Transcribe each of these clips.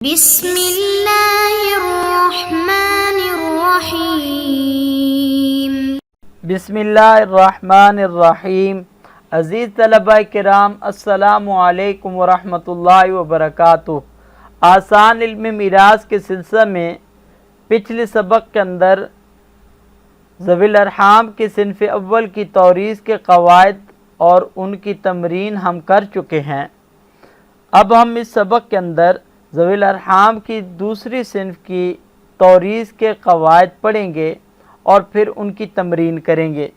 بسم اللہ الرحمن الرحیم۔ بسم اللہ الرحمن الرحیم۔ عزیز طلبہ کرام، السلام علیکم ورحمۃ اللہ وبرکاتہ۔ آسان علم میراث کے سلسلہ میں پچھلے سبق کے اندر ذوی الارحام کے صنف اول کی توریث کے قواعد اور ان کی تمرین ہم کر چکے ہیں۔ اب ہم اس سبق کے اندر ذوی الارحام کی دوسری صنف کی توریث کے قواعد پڑھیں گے اور پھر ان کی تمرین کریں گے۔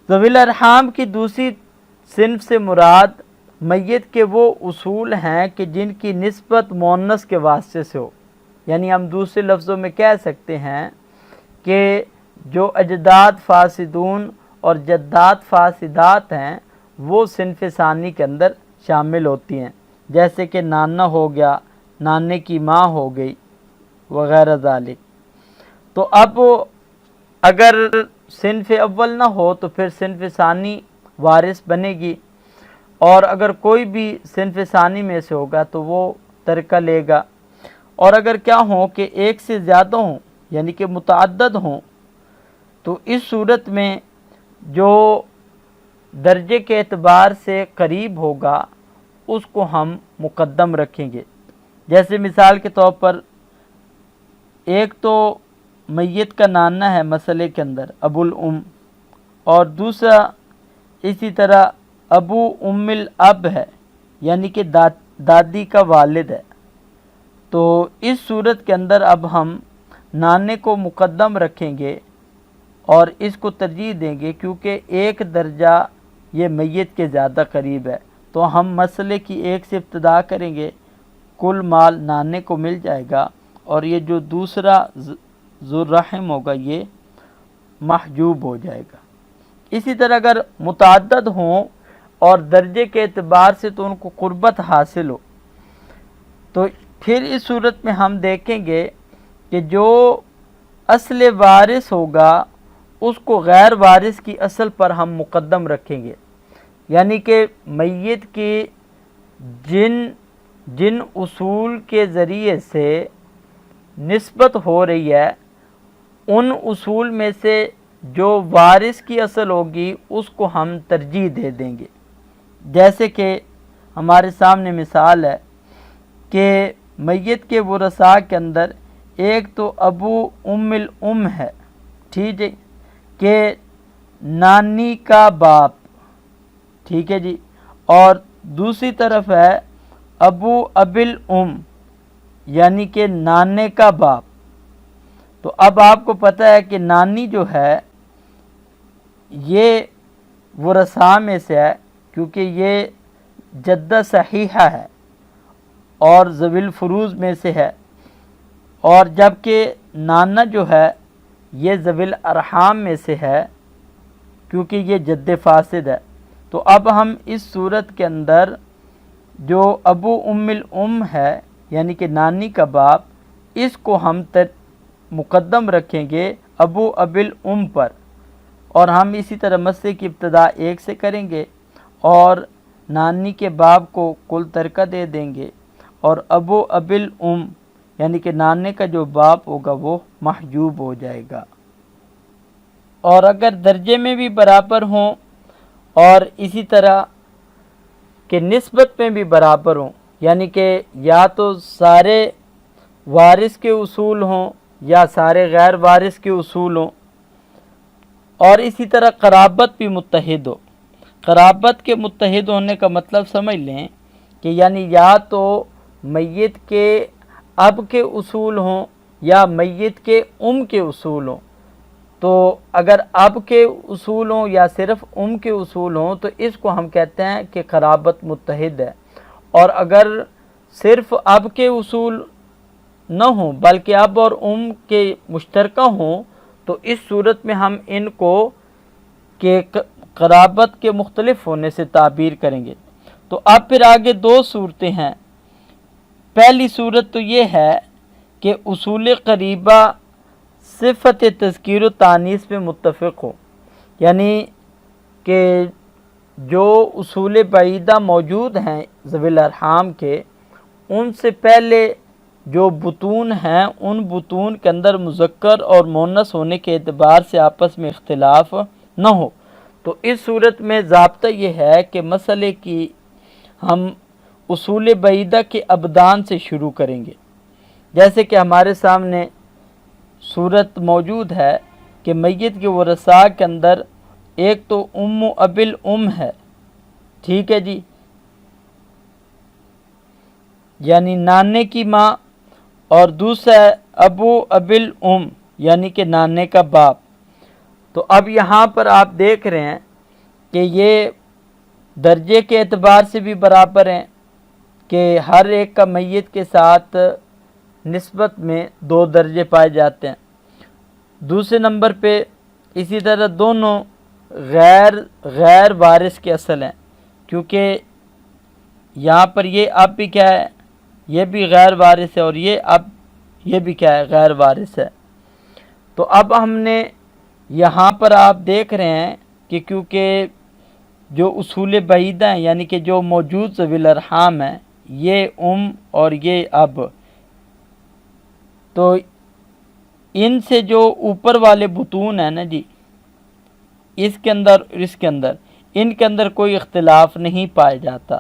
ذوی الارحام کی دوسری صنف سے مراد میت کے وہ اصول ہیں کہ جن کی نسبت مؤنث کے واسطے سے ہو، یعنی ہم دوسرے لفظوں میں کہہ سکتے ہیں کہ جو اجداد فاسدون اور جدات فاسدات ہیں وہ صنف ثانی کے اندر شامل ہوتی ہیں، جیسے کہ نانا ہو گیا، نانے کی ماں ہو گئی وغیرہ ذالک۔ تو اب اگر صنف اول نہ ہو تو پھر صنف ثانی وارث بنے گی، اور اگر کوئی بھی صنف ثانی میں سے ہوگا تو وہ ترکہ لے گا، اور اگر کیا ہوں کہ ایک سے زیادہ ہوں یعنی کہ متعدد ہوں تو اس صورت میں جو درجے کے اعتبار سے قریب ہوگا اس کو ہم مقدم رکھیں گے۔ جیسے مثال کے طور پر ایک تو میت کا نانا ہے مسئلے کے اندر ابو الام، اور دوسرا اسی طرح ابو ام الاب ہے یعنی کہ دادی کا والد ہے، تو اس صورت کے اندر اب ہم نانے کو مقدم رکھیں گے اور اس کو ترجیح دیں گے کیونکہ ایک درجہ یہ میت کے زیادہ قریب ہے، تو ہم مسئلے کی ایک سے ابتدا کریں گے، کل مال نانے کو مل جائے گا، اور یہ جو دوسرا ذو الرحم ہوگا یہ محجوب ہو جائے گا۔ اسی طرح اگر متعدد ہوں اور درجے کے اعتبار سے تو ان کو قربت حاصل ہو تو پھر اس صورت میں ہم دیکھیں گے کہ جو اصل وارث ہوگا اس کو غیر وارث کی اصل پر ہم مقدم رکھیں گے، یعنی کہ میت کی جن اصول کے ذریعے سے نسبت ہو رہی ہے ان اصول میں سے جو وارث کی اصل ہوگی اس کو ہم ترجیح دے دیں گے۔ جیسے کہ ہمارے سامنے مثال ہے کہ میت کے ورثاء کے اندر ایک تو ابو ام الام ہے، ٹھیک ہے، کہ نانی کا باپ، ٹھیک ہے جی، اور دوسری طرف ہے ابو ابل ام یعنی کہ نانے کا باپ۔ تو اب آپ کو پتہ ہے کہ نانی جو ہے یہ ورثاء میں سے ہے کیونکہ یہ جدہ صحیحہ ہے اور ذوی الفروض میں سے ہے، اور جبکہ نانا جو ہے یہ ذوی الارحام میں سے ہے کیونکہ یہ جد فاسد ہے۔ تو اب ہم اس صورت کے اندر جو ابو ام الام ہے یعنی کہ نانی کا باپ، اس کو ہم مقدم رکھیں گے ابو ابل ام پر، اور ہم اسی طرح مسئلے کی ابتدا ایک سے کریں گے اور نانی کے باپ کو کل ترکہ دے دیں گے، اور ابو ابل ام یعنی کہ نانے کا جو باپ ہوگا وہ محجوب ہو جائے گا۔ اور اگر درجے میں بھی برابر ہوں اور اسی طرح کہ نسبت میں بھی برابر ہوں، یعنی کہ یا تو سارے وارث کے اصول ہوں یا سارے غیر وارث کے اصول ہوں، اور اسی طرح قرابت بھی متحد ہو۔ قرابت کے متحد ہونے کا مطلب سمجھ لیں کہ یعنی یا تو میت کے اب کے اصول ہوں یا میت کے کے اصول ہوں، تو اگر اب کے اصول ہوں یا صرف کے اصول ہوں تو اس کو ہم کہتے ہیں کہ قرابت متحد ہے، اور اگر صرف اب کے اصول نہ ہوں بلکہ اب اور کے مشترکہ ہوں تو اس صورت میں ہم ان کو کہ قرابت کے مختلف ہونے سے تعبیر کریں گے۔ تو اب پھر آگے دو صورتیں ہیں۔ پہلی صورت تو یہ ہے کہ اصول قریبہ صفت تذکیر و تانیث میں متفق ہو، یعنی کہ جو اصول بعیدہ موجود ہیں ذوی الارحام کے ان سے پہلے جو بطون ہیں ان بطون کے اندر مذکر اور مؤنث ہونے کے اعتبار سے آپس میں اختلاف نہ ہو۔ تو اس صورت میں ضابطہ یہ ہے کہ مسئلے کی ہم اصول بعیدہ کے ابدان سے شروع کریں گے۔ جیسے کہ ہمارے سامنے صورت موجود ہے کہ میت کے ورثاء کے اندر ایک تو ام اب الام ہے، ٹھیک ہے جی، یعنی نانے کی ماں، اور دوسرا ہے ابو اب الام یعنی کہ نانے کا باپ۔ تو اب یہاں پر آپ دیکھ رہے ہیں کہ یہ درجے کے اعتبار سے بھی برابر ہیں کہ ہر ایک کا میت کے ساتھ نسبت میں 2 درجے پائے جاتے ہیں۔ دوسرے نمبر پہ اسی طرح دونوں غیر وارث کے اصل ہیں، کیونکہ یہاں پر یہ اب بھی کیا ہے، یہ بھی غیر وارث ہے، اور یہ بھی کیا ہے، غیر وارث ہے۔ تو اب ہم نے یہاں پر آپ دیکھ رہے ہیں کہ کیونکہ جو اصول بعیدہ ہیں یعنی کہ جو موجود ذوی الارحام ہیں، یہ ام اور یہ اب، تو ان سے جو اوپر والے بطون ہیں نا جی، اس کے اندر ان کے اندر کوئی اختلاف نہیں پایا جاتا۔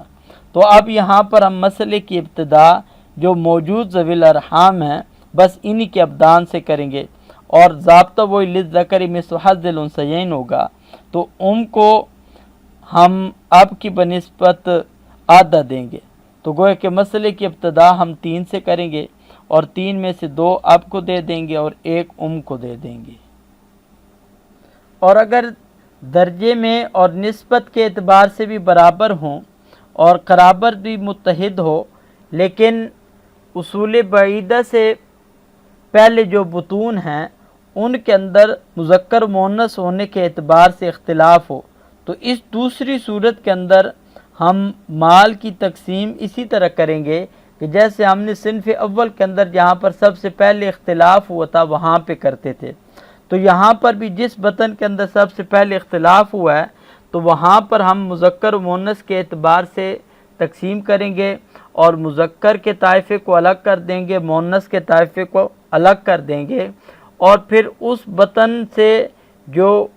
تو اب یہاں پر ہم مسئلے کی ابتدا جو موجود ذوی الارحام ہیں بس انہی کے ابدان سے کریں گے، اور ضابطہ وہی للذکر مثل حظ الانثیین ہوگا۔ تو کو ہم اب کی بنسبت آدھا دیں گے، تو گویا کہ مسئلے کی ابتدا ہم 3 سے کریں گے، اور 3 میں سے 2 اب کو دے دیں گے اور 1 کو دے دیں گے۔ اور اگر درجے میں اور نسبت کے اعتبار سے بھی برابر ہوں اور قرابت بھی متحد ہو، لیکن اصول بعیدہ سے پہلے جو بطون ہیں ان کے اندر مذکر مؤنث ہونے کے اعتبار سے اختلاف ہو، تو اس دوسری صورت کے اندر ہم مال کی تقسیم اسی طرح کریں گے کہ جیسے ہم نے صنف اول کے اندر جہاں پر سب سے پہلے اختلاف ہوا تھا وہاں پہ کرتے تھے، تو یہاں پر بھی جس بطن کے اندر سب سے پہلے اختلاف ہوا ہے تو وہاں پر ہم مذکر و مؤنث کے اعتبار سے تقسیم کریں گے، اور مذکر کے طائفے کو الگ کر دیں گے، مؤنث کے طائفے کو الگ کر دیں گے، اور پھر اس بطن سے جو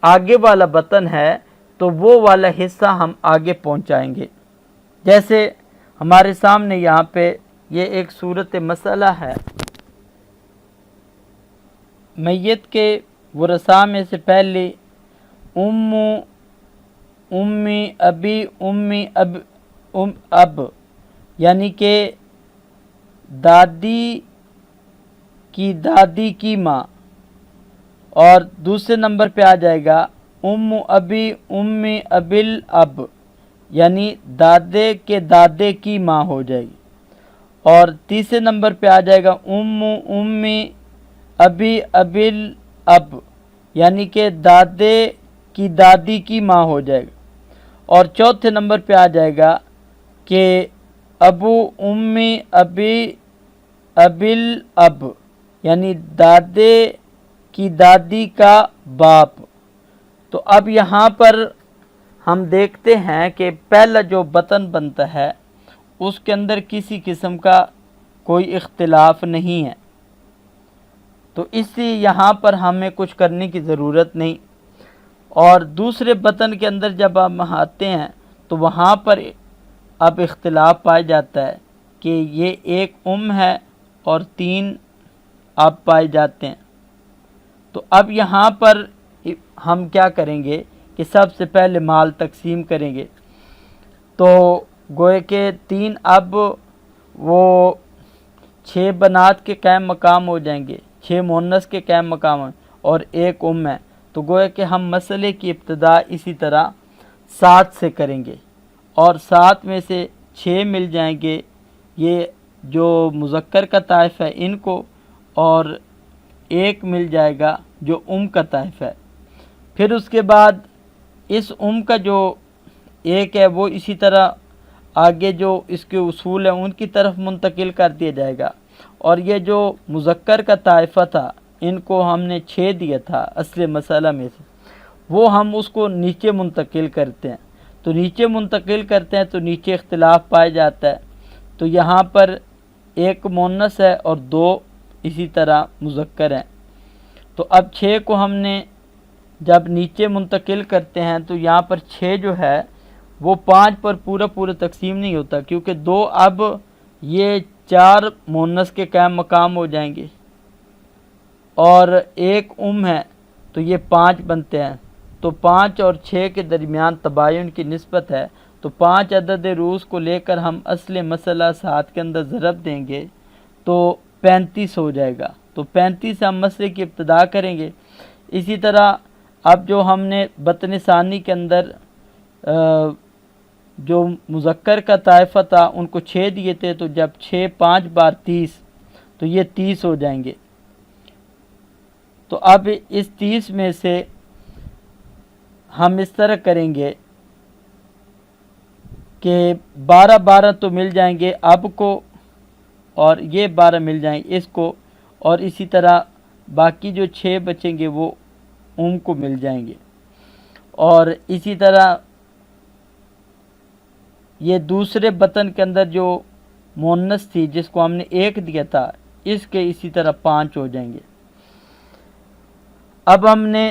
آگے والا بطن ہے تو وہ والا حصہ ہم آگے پہنچائیں گے۔ جیسے ہمارے سامنے یہاں پہ یہ ایک صورت مسئلہ ہے، میت کے ورثاء میں سے پہلے امی اب یعنی کہ دادی کی ماں، اور دوسرے نمبر پہ آ جائے گا امی ابل اب یعنی دادے کے دادے کی ماں ہو جائے گی، اور تیسرے نمبر پہ آ جائے گا امی ابل اب یعنی کہ دادے کی دادی کی ماں ہو جائے گا، اور چوتھے نمبر پہ آ جائے گا کہ ابو امی ابل اب یعنی دادے کی دادی کا باپ۔ تو اب یہاں پر ہم دیکھتے ہیں کہ پہلا جو بطن بنتا ہے اس کے اندر کسی قسم کا کوئی اختلاف نہیں ہے، تو اس لیے یہاں پر ہمیں کچھ کرنے کی ضرورت نہیں۔ اور دوسرے بطن کے اندر جب ہم آتے ہیں تو وہاں پر اب اختلاف پایا جاتا ہے کہ یہ ایک ہے اور 3 اب پائے جاتے ہیں۔ تو اب یہاں پر ہم کیا کریں گے کہ سب سے پہلے مال تقسیم کریں گے، تو گوئے کہ 3 اب وہ 6 بنات کے قائم مقام ہو جائیں گے، 6 مؤنث کے قائم مقام ہیں، اور 1 ہے، تو گویا کہ ہم مسئلے کی ابتدا اسی طرح 7 سے کریں گے، اور 7 میں سے 6 مل جائیں گے یہ جو مذکر کا طائفہ ہے ان کو، اور 1 مل جائے گا جو کا طائفہ ہے۔ پھر اس کے بعد اس کا جو 1 ہے وہ اسی طرح آگے جو اس کے اصول ہیں ان کی طرف منتقل کر دیا جائے گا، اور یہ جو مذکر کا طائفہ تھا ان کو ہم نے 6 دیا تھا اصل مسئلہ میں سے، وہ ہم اس کو نیچے منتقل کرتے ہیں، تو نیچے منتقل کرتے ہیں تو نیچے اختلاف پایا جاتا ہے، تو یہاں پر ایک مونس ہے اور 2 اسی طرح مذکر ہیں۔ تو اب 6 کو ہم نے جب نیچے منتقل کرتے ہیں تو یہاں پر 6 جو ہے وہ 5 پر پورا تقسیم نہیں ہوتا، کیونکہ 2 اب یہ 4 مونس کے قائم مقام ہو جائیں گے اور ایک ہے تو یہ 5 بنتے ہیں۔ تو 5 اور 6 کے درمیان تباین کی نسبت ہے، تو 5 عدد روز کو لے کر ہم اصل مسئلہ 7 کے اندر ضرب دیں گے تو 35 ہو جائے گا۔ تو 35 سے ہم مسئلے کی ابتدا کریں گے۔ اسی طرح اب جو ہم نے بطن ثانی کے اندر جو مذکر کا طائفہ تھا ان کو 6 دیے تھے، تو جب 6 5 بار 30 تو یہ 30 ہو جائیں گے۔ تو اب اس 30 میں سے ہم اس طرح کریں گے کہ 12 تو مل جائیں گے اب کو، اور یہ 12 مل جائیں گے اس کو، اور اسی طرح باقی جو 6 بچیں گے وہ کو مل جائیں گے۔ اور اسی طرح یہ دوسرے بطن کے اندر جو مونس تھی جس کو ہم نے 1 دیا تھا، اس کے اسی طرح 5 ہو جائیں گے۔ اب ہم نے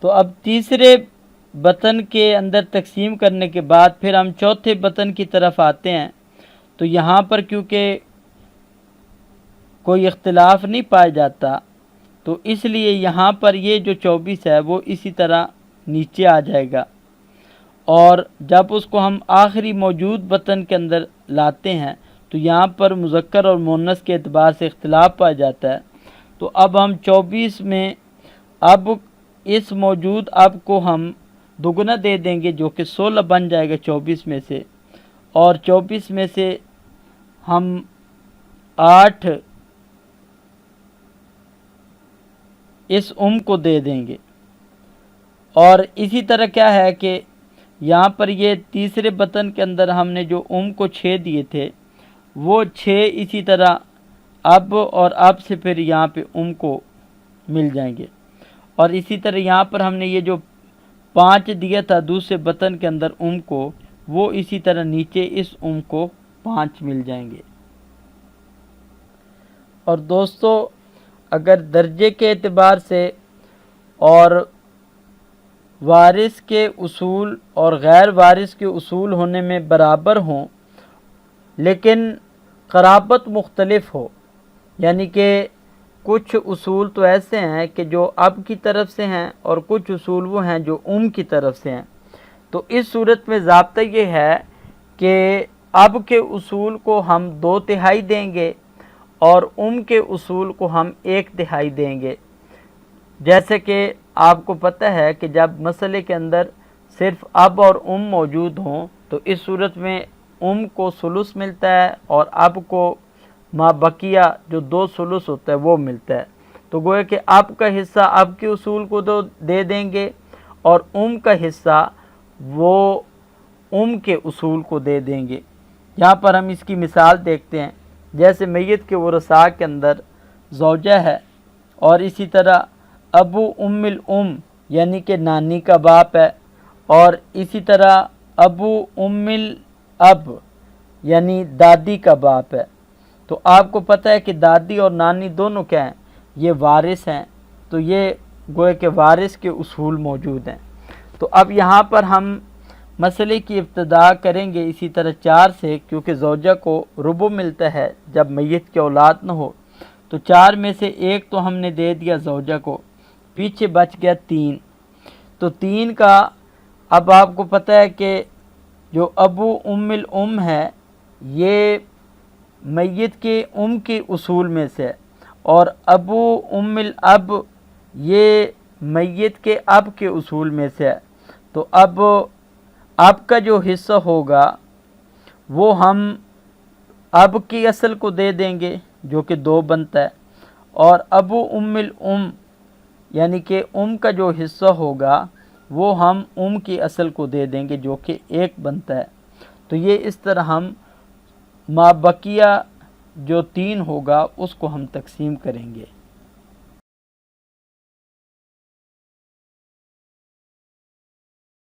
تو اب تیسرے بطن کے اندر تقسیم کرنے کے بعد پھر ہم چوتھے بطن کی طرف آتے ہیں، تو یہاں پر کیونکہ کوئی اختلاف نہیں پایا جاتا تو اس لیے یہاں پر یہ جو 24 ہے وہ اسی طرح نیچے آ جائے گا، اور جب اس کو ہم آخری موجود بطن کے اندر لاتے ہیں تو یہاں پر مذکر اور مؤنث کے اعتبار سے اختلاف پایا جاتا ہے۔ تو اب ہم 24 میں اب اس موجود اب کو ہم دگنا دے دیں گے جو کہ 16 بن جائے گا 24 میں سے، اور 24 میں سے ہم 8 اس کو دے دیں گے۔ اور اسی طرح کیا ہے کہ یہاں پر یہ تیسرے بطن کے اندر ہم نے جو کو 6 دیے تھے وہ 6 اسی طرح اب اور اب سے پھر یہاں پہ کو مل جائیں گے، اور اسی طرح یہاں پر ہم نے یہ جو 5 دیا تھا دوسرے بطن کے اندر کو، وہ اسی طرح نیچے اس کو 5 مل جائیں گے۔ اور دوستو اگر درجے کے اعتبار سے اور وارث کے اصول اور غیر وارث کے اصول ہونے میں برابر ہوں لیکن قرابت مختلف ہو، یعنی کہ کچھ اصول تو ایسے ہیں کہ جو اب کی طرف سے ہیں اور کچھ اصول وہ ہیں جو کی طرف سے ہیں، تو اس صورت میں ضابطہ یہ ہے کہ اب کے اصول کو ہم 2/3 دیں گے اور کے اصول کو ہم 1/3 دیں گے۔ جیسے کہ آپ کو پتہ ہے کہ جب مسئلے کے اندر صرف اب اور موجود ہوں تو اس صورت میں کو ثلث ملتا ہے اور اب کو ما بقیہ جو 2 ثلث ہوتا ہے وہ ملتا ہے، تو گویا کہ اب کا حصہ اب کے اصول کو دے دیں گے اور کا حصہ وہ کے اصول کو دے دیں گے۔ یہاں پر ہم اس کی مثال دیکھتے ہیں، جیسے میت کے ورثاء کے اندر زوجہ ہے اور اسی طرح ابو الام یعنی کہ نانی کا باپ ہے، اور اسی طرح ابو الاب یعنی دادی کا باپ ہے۔ تو آپ کو پتہ ہے کہ دادی اور نانی دونوں کیا ہیں، یہ وارث ہیں، تو یہ گویا کہ وارث کے اصول موجود ہیں۔ تو اب یہاں پر ہم مسئلے کی ابتدا کریں گے اسی طرح 4 سے، کیونکہ زوجہ کو ربع ملتا ہے جب میت کی اولاد نہ ہو، تو 4 میں سے 1 تو ہم نے دے دیا زوجہ کو، پیچھے بچ گیا 3۔ تو 3 کا اب آپ کو پتہ ہے کہ جو ابو الام ہے یہ میت کے کے اصول میں سے ہے، اور ابو الاب یہ میت کے اب کے اصول میں سے ہے۔ تو اب کا جو حصہ ہوگا وہ ہم اب کی اصل کو دے دیں گے جو کہ 2 بنتا ہے، اور ابو الام یعنی کہ کا جو حصہ ہوگا وہ ہم کی اصل کو دے دیں گے جو کہ 1 بنتا ہے۔ تو یہ اس طرح ہم ما بقیہ جو 3 ہوگا اس کو ہم تقسیم کریں گے۔